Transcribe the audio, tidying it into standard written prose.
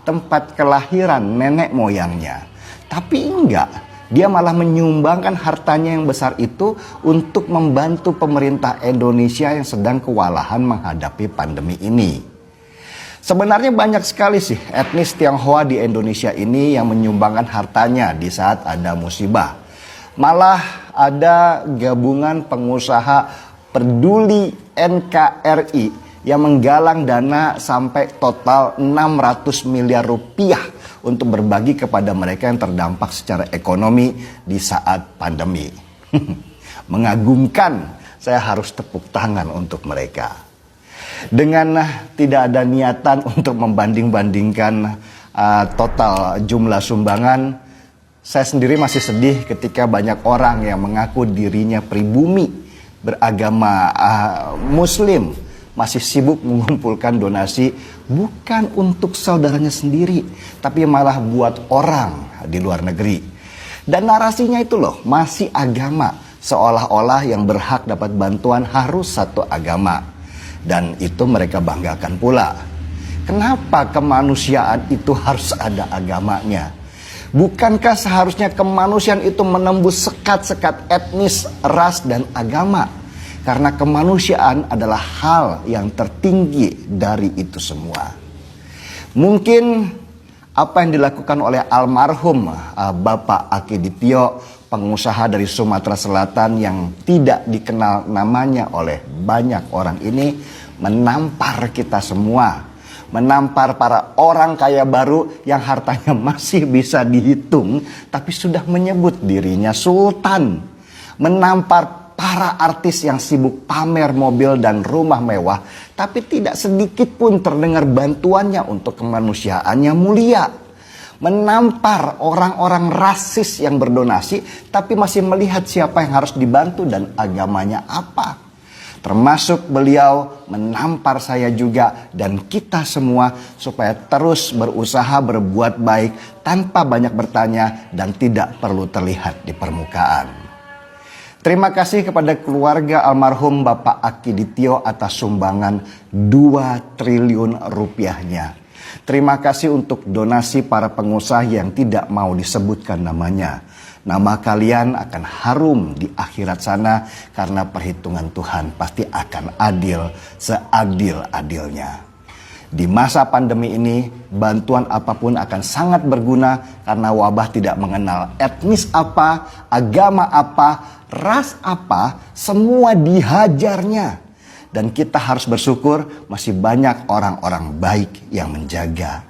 tempat kelahiran nenek moyangnya. Tapi enggak, dia malah menyumbangkan hartanya yang besar itu untuk membantu pemerintah Indonesia yang sedang kewalahan menghadapi pandemi ini. Sebenarnya banyak sekali sih etnis Tionghoa di Indonesia ini yang menyumbangkan hartanya di saat ada musibah. Malah ada gabungan pengusaha peduli NKRI yang menggalang dana sampai total 600 miliar rupiah untuk berbagi kepada mereka yang terdampak secara ekonomi di saat pandemi. Mengagumkan, saya harus tepuk tangan untuk mereka. Dengan tidak ada niatan untuk membanding-bandingkan total jumlah sumbangan, saya sendiri masih sedih ketika banyak orang yang mengaku dirinya pribumi, beragama Muslim, masih sibuk mengumpulkan donasi bukan untuk saudaranya sendiri, tapi malah buat orang di luar negeri. Dan narasinya itu loh, masih agama, seolah-olah yang berhak dapat bantuan harus satu agama. Dan itu mereka banggakan pula. Kenapa kemanusiaan itu harus ada agamanya? Bukankah seharusnya kemanusiaan itu menembus sekat-sekat etnis, ras, dan agama? Karena kemanusiaan adalah hal yang tertinggi dari itu semua. Mungkin apa yang dilakukan oleh almarhum Bapak Akiditio, pengusaha dari Sumatera Selatan yang tidak dikenal namanya oleh banyak orang ini, menampar kita semua. Menampar para orang kaya baru yang hartanya masih bisa dihitung, tapi sudah menyebut dirinya sultan. Menampar para artis yang sibuk pamer mobil dan rumah mewah, tapi tidak sedikit pun terdengar bantuannya untuk kemanusiaannya mulia. Menampar orang-orang rasis yang berdonasi, tapi masih melihat siapa yang harus dibantu dan agamanya apa. Termasuk beliau menampar saya juga dan kita semua supaya terus berusaha berbuat baik tanpa banyak bertanya dan tidak perlu terlihat di permukaan. Terima kasih kepada keluarga almarhum Bapak Akiditio atas sumbangan 2 triliun rupiahnya. Terima kasih untuk donasi para pengusaha yang tidak mau disebutkan namanya. Nama kalian akan harum di akhirat sana karena perhitungan Tuhan pasti akan adil seadil-adilnya. Di masa pandemi ini, bantuan apapun akan sangat berguna karena wabah tidak mengenal etnis apa, agama apa, ras apa, semua dihajarnya. Dan kita harus bersyukur masih banyak orang-orang baik yang menjaga